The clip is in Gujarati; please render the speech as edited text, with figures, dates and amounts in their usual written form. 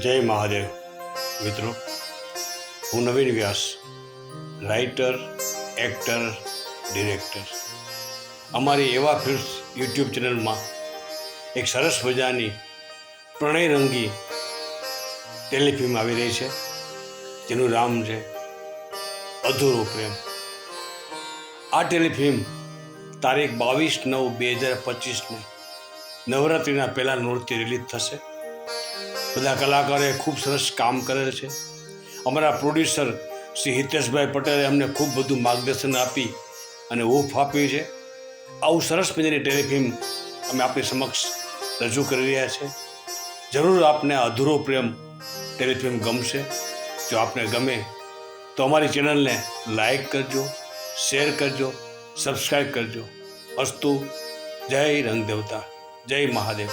જય મહાદેવ મિત્રો, હું નવીન વ્યાસ, રાઇટર, એક્ટર, ડિરેક્ટર. અમારી એવા ફિલ્મ્સ યુટ્યુબ ચેનલમાં એક સરસ મજાની પ્રણયરંગી ટેલિફિલ્મ આવી રહી છે, જેનું નામ છે અધૂરો પ્રેમ. આ ટેલિફિલ્મ તારીખ 22/9/2025ને નવરાત્રિના પહેલાં નૃત્ય રિલીઝ થશે. બધા કલાકારોએ ખૂબ સરસ કામ કરેલ છે. અમારા પ્રોડ્યુસર શ્રી હિતેશભાઈ પટેલે અમને ખૂબ બધું માર્ગદર્શન આપી અને હૂફ આપી છે. આવું સરસ મજાની ટેલિફિલ્મ અમે આપણી સમક્ષ રજૂ કરી રહ્યા છે. જરૂર આપને અધૂરો પ્રેમ ટેલિફિલ્મ ગમશે. જો આપને ગમે તો અમારી ચેનલને લાઈક કરજો, શેર કરજો, સબસ્ક્રાઈબ કરજો. અસ્તુ. જય રંગદેવતા, જય મહાદેવ.